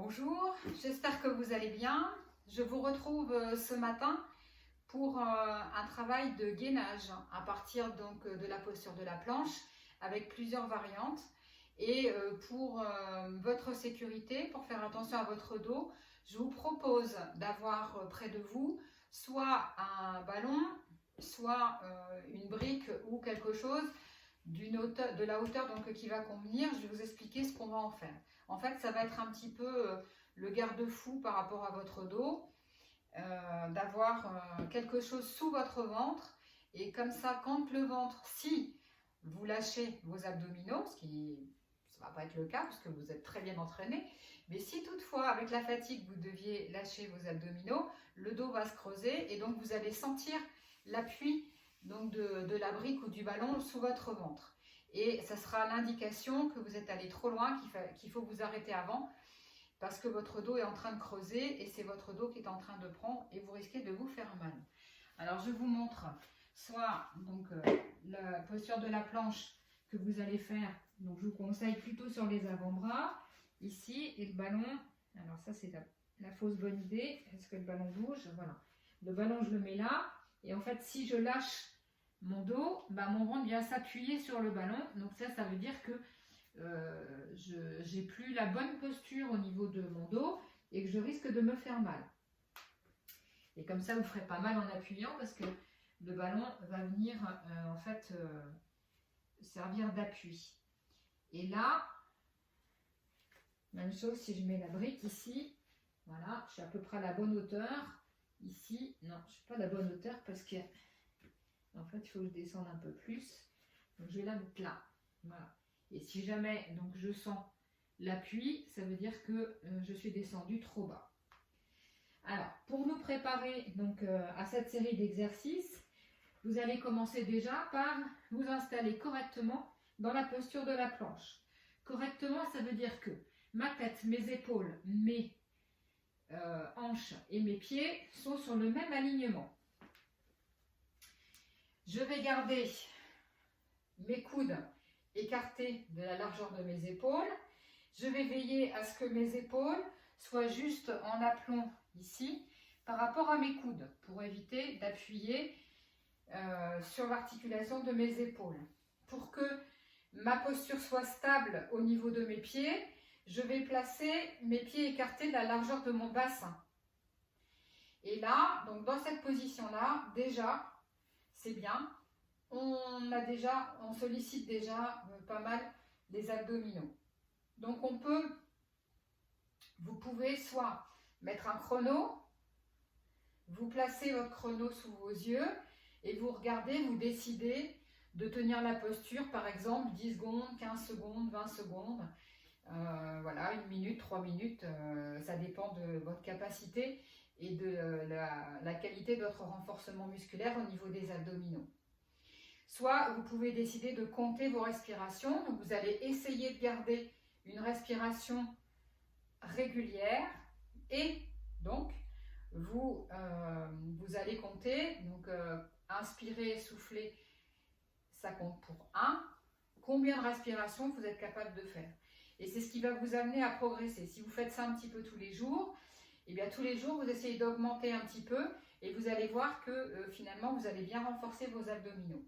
Bonjour, j'espère que vous allez bien. Je vous retrouve ce matin pour un travail de gainage à partir donc de la posture de la planche avec plusieurs variantes. Et pour votre sécurité, pour faire attention à votre dos, je vous propose d'avoir près de vous soit un ballon, soit une brique ou quelque chose de la hauteur donc, qui va convenir. Je vais vous expliquer ce qu'on va en faire. En fait, ça va être un petit peu le garde-fou par rapport à votre dos, d'avoir quelque chose sous votre ventre. Et comme ça, quand le ventre, si vous lâchez vos abdominaux, ce qui ne va pas être le cas parce que vous êtes très bien entraîné, mais si toutefois, avec la fatigue, vous deviez lâcher vos abdominaux, le dos va se creuser et donc vous allez sentir l'appui donc de la brique ou du ballon sous votre ventre. Et ça sera l'indication que vous êtes allé trop loin, qu'il faut vous arrêter avant, parce que votre dos est en train de creuser et c'est votre dos qui est en train de prendre et vous risquez de vous faire mal. Alors je vous montre soit donc la posture de la planche que vous allez faire. Donc je vous conseille plutôt sur les avant-bras, ici, et le ballon. Alors ça c'est la fausse bonne idée. Est-ce que le ballon bouge? Voilà. Le ballon je le mets là. Et en fait si je lâche mon dos, mon ventre vient s'appuyer sur le ballon. Donc ça veut dire que je n'ai plus la bonne posture au niveau de mon dos et que je risque de me faire mal. Et comme ça, vous ne ferez pas mal en appuyant parce que le ballon va venir servir d'appui. Et là, même chose si je mets la brique ici. Voilà, je suis à peu près à la bonne hauteur. Ici, non, je ne suis pas à la bonne hauteur parce que en fait, il faut que je descende un peu plus. Donc, je vais la mettre là. Voilà. Et si jamais donc, je sens l'appui, ça veut dire que je suis descendue trop bas. Alors, pour nous préparer donc, à cette série d'exercices, vous allez commencer déjà par vous installer correctement dans la posture de la planche. Correctement, ça veut dire que ma tête, mes épaules, mes hanches et mes pieds sont sur le même alignement. Je vais garder mes coudes écartés de la largeur de mes épaules. Je vais veiller à ce que mes épaules soient juste en aplomb ici par rapport à mes coudes pour éviter d'appuyer sur l'articulation de mes épaules. Pour que ma posture soit stable au niveau de mes pieds, je vais placer mes pieds écartés de la largeur de mon bassin. Et là, donc dans cette position-là, déjà, c'est bien. On sollicite déjà pas mal les abdominaux. Donc vous pouvez soit mettre un chrono, vous placez votre chrono sous vos yeux et vous regardez, vous décidez de tenir la posture, par exemple 10 secondes, 15 secondes, 20 secondes, voilà, 1 minute, 3 minutes, ça dépend de votre capacité et de la qualité de votre renforcement musculaire au niveau des abdominaux. Soit vous pouvez décider de compter vos respirations. Donc vous allez essayer de garder une respiration régulière et donc vous allez compter. Donc inspirer, souffler, ça compte pour 1. Combien de respirations vous êtes capable de faire? Et c'est ce qui va vous amener à progresser. Si vous faites ça un petit peu tous les jours, et bien tous les jours vous essayez d'augmenter un petit peu et vous allez voir que finalement vous allez bien renforcer vos abdominaux.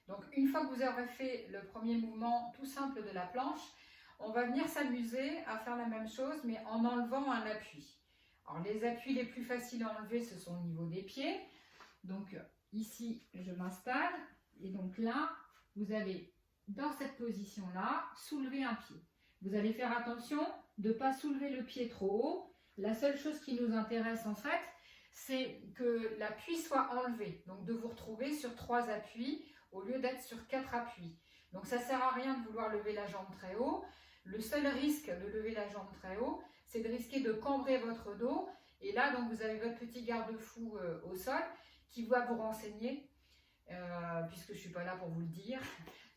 Donc une fois que vous aurez fait le premier mouvement tout simple de la planche, on va venir s'amuser à faire la même chose mais en enlevant un appui. Alors les appuis les plus faciles à enlever, ce sont au niveau des pieds. Donc ici je m'installe et donc là vous allez dans cette position là soulever un pied. Vous allez faire attention de ne pas soulever le pied trop haut. La seule chose qui nous intéresse en fait, c'est que l'appui soit enlevé. Donc de vous retrouver sur 3 appuis au lieu d'être sur 4 appuis. Donc ça ne sert à rien de vouloir lever la jambe très haut. Le seul risque de lever la jambe très haut, c'est de risquer de cambrer votre dos. Et là, donc, vous avez votre petit garde-fou au sol qui va vous renseigner, puisque je ne suis pas là pour vous le dire.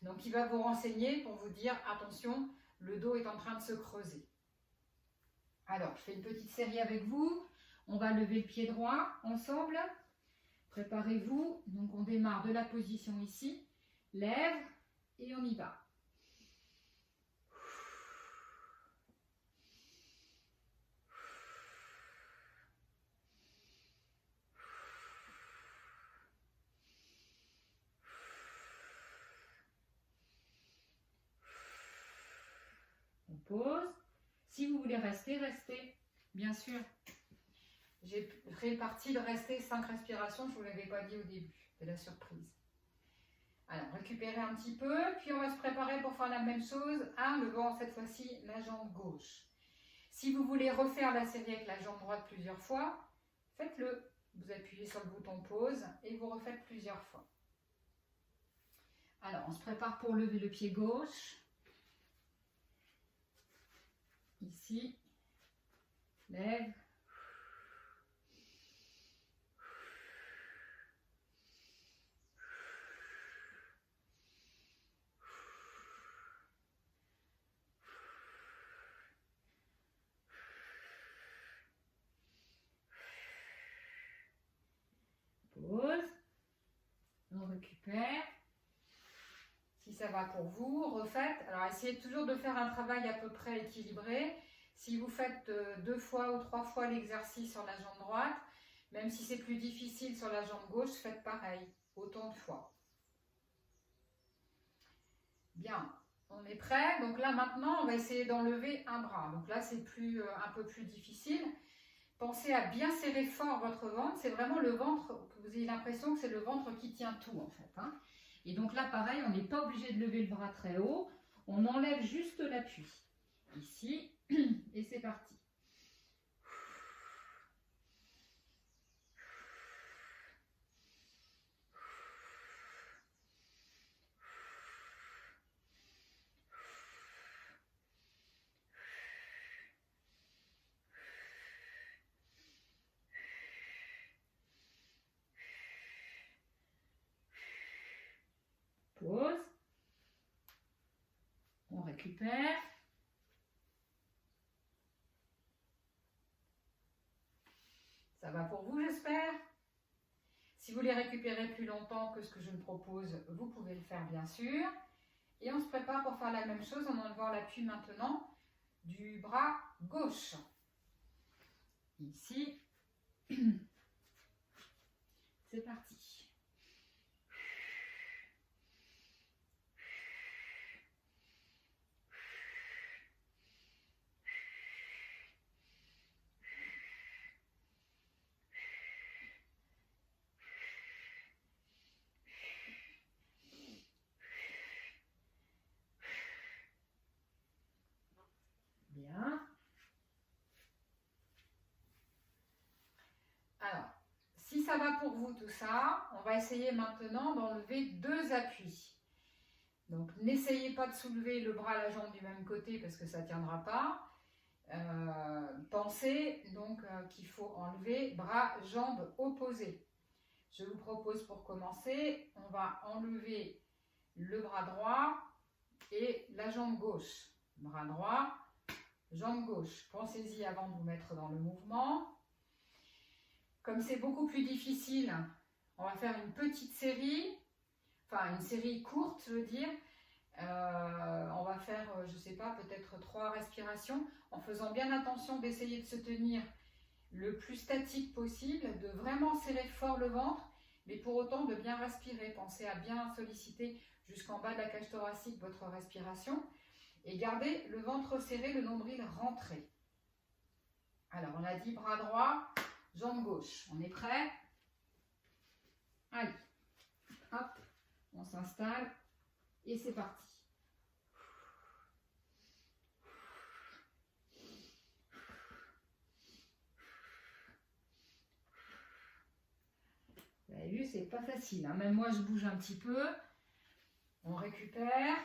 Donc il va vous renseigner pour vous dire, attention, le dos est en train de se creuser. Alors, je fais une petite série avec vous. On va lever le pied droit ensemble. Préparez-vous, donc on démarre de la position ici, lève et on y va. pause. Si vous voulez rester, restez, bien sûr. J'ai réparti de rester 5 respirations, je ne vous l'avais pas dit au début, c'est la surprise. Alors, récupérez un petit peu, puis on va se préparer pour faire la même chose en levant cette fois-ci la jambe gauche. Si vous voulez refaire la série avec la jambe droite plusieurs fois, faites-le. Vous appuyez sur le bouton pause et vous refaites plusieurs fois. Alors, on se prépare pour lever le pied gauche. Ici, lève. Pause. On récupère. Si ça va pour vous, refaites. Alors, essayez toujours de faire un travail à peu près équilibré. Si vous faites 2 fois ou 3 fois l'exercice sur la jambe droite, même si c'est plus difficile sur la jambe gauche, faites pareil, autant de fois. Bien, on est prêt. Donc là, maintenant, on va essayer d'enlever un bras. Donc là, c'est un peu plus difficile. Pensez à bien serrer fort votre ventre. C'est vraiment le ventre, que vous ayez l'impression que c'est le ventre qui tient tout, en fait. Hein. Et donc là, pareil, on n'est pas obligé de lever le bras très haut. On enlève juste l'appui. Ici, et c'est parti. Pause. On récupère. Ça va pour vous, j'espère. Si vous voulez récupérer plus longtemps que ce que je me propose, vous pouvez le faire, bien sûr. Et on se prépare pour faire la même chose en enlevant l'appui maintenant du bras gauche. Ici. C'est parti. Bien. Alors, si ça va pour vous tout ça, on va essayer maintenant d'enlever 2 appuis. Donc, n'essayez pas de soulever le bras à la jambe du même côté parce que ça ne tiendra pas. Pensez donc qu'il faut enlever bras, jambes opposées. Je vous propose pour commencer, on va enlever le bras droit et la jambe gauche. Bras droit, jambe gauche. Pensez-y avant de vous mettre dans le mouvement. Comme c'est beaucoup plus difficile, on va faire une petite série, enfin une série courte, je veux dire. On va faire, je ne sais pas, peut-être 3 respirations, en faisant bien attention d'essayer de se tenir le plus statique possible, de vraiment serrer fort le ventre, mais pour autant de bien respirer. Pensez à bien solliciter jusqu'en bas de la cage thoracique votre respiration et gardez le ventre serré, le nombril rentré. Alors, on a dit bras droit, jambe gauche. On est prêt? Allez, hop, on s'installe et c'est parti. Vous avez vu, c'est pas facile. Hein. Même moi, je bouge un petit peu. On récupère.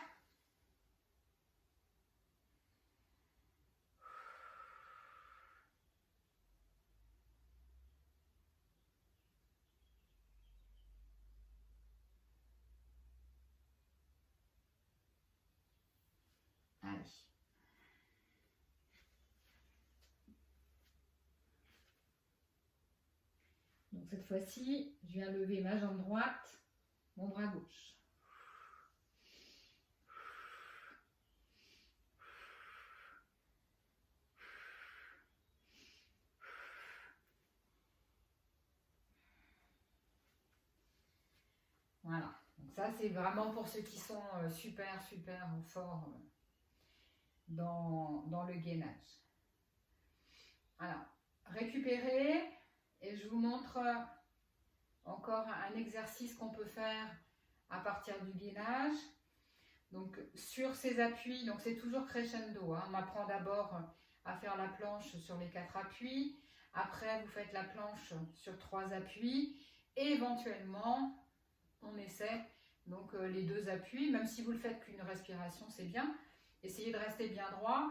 Allez. Donc cette fois-ci, je viens lever ma jambe droite, mon bras gauche. Voilà. Donc ça, c'est vraiment pour ceux qui sont super forts dans le gainage. Alors, récupérez et je vous montre encore un exercice qu'on peut faire à partir du gainage. Donc sur ces appuis, donc c'est toujours crescendo, hein. On apprend d'abord à faire la planche sur les 4 appuis, après vous faites la planche sur 3 appuis et éventuellement on essaie donc les 2 appuis, même si vous le faites qu'une respiration c'est bien, essayez de rester bien droit.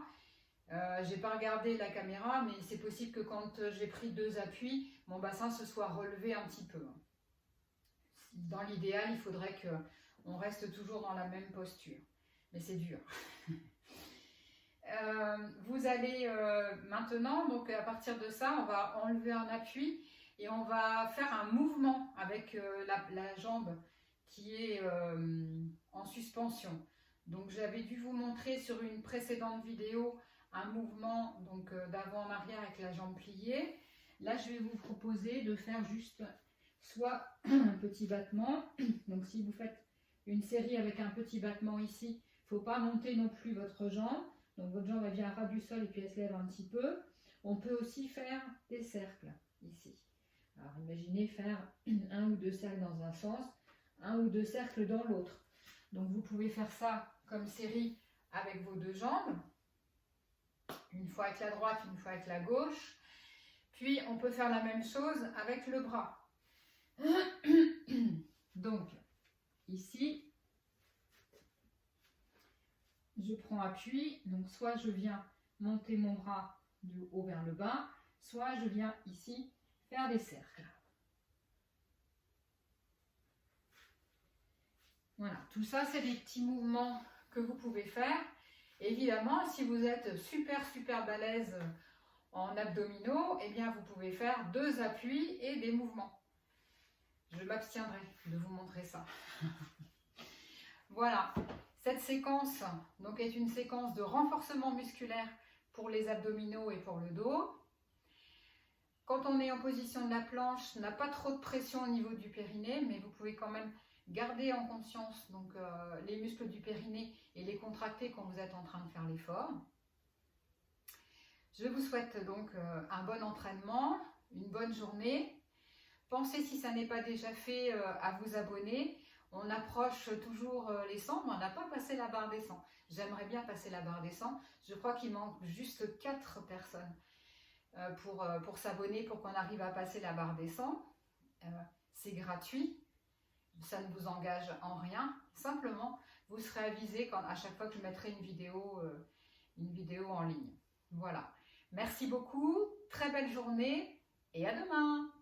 J'ai pas regardé la caméra, mais c'est possible que quand j'ai pris 2 appuis, mon bassin se soit relevé un petit peu. Dans l'idéal, il faudrait qu'on reste toujours dans la même posture, mais c'est dur. Vous allez maintenant, donc à partir de ça, on va enlever un appui et on va faire un mouvement avec la jambe qui est en suspension. Donc j'avais dû vous montrer sur une précédente vidéo un mouvement donc d'avant en arrière avec la jambe pliée. Là, je vais vous proposer de faire juste soit un petit battement. Donc si vous faites une série avec un petit battement ici, il ne faut pas monter non plus votre jambe. Donc votre jambe elle vient à ras du sol et puis elle se lève un petit peu. On peut aussi faire des cercles ici. Alors imaginez faire 1 ou 2 cercles dans un sens, 1 ou 2 cercles dans l'autre. Donc vous pouvez faire ça comme série avec vos 2 jambes. Une fois avec la droite, une fois avec la gauche. Puis on peut faire la même chose avec le bras. Donc ici, je prends appui. Donc soit je viens monter mon bras du haut vers le bas, soit je viens ici faire des cercles. Voilà, tout ça c'est des petits mouvements que vous pouvez faire. Évidemment, si vous êtes super balèze en abdominaux, eh bien vous pouvez faire 2 appuis et des mouvements. Je m'abstiendrai de vous montrer ça. Voilà, cette séquence donc, est une séquence de renforcement musculaire pour les abdominaux et pour le dos. Quand on est en position de la planche, on n'a pas trop de pression au niveau du périnée, mais vous pouvez quand même garder en conscience donc, les muscles du périnée et les contracter quand vous êtes en train de faire l'effort. Je vous souhaite donc un bon entraînement, une bonne journée. Pensez, si ça n'est pas déjà fait, à vous abonner. On approche toujours les 100, mais on n'a pas passé la barre des 100. J'aimerais bien passer la barre des 100. Je crois qu'il manque juste 4 personnes pour s'abonner, pour qu'on arrive à passer la barre des 100. C'est gratuit. Ça ne vous engage en rien. Simplement, vous serez avisé à chaque fois que je mettrai une vidéo en ligne. Voilà. Merci beaucoup. Très belle journée et à demain.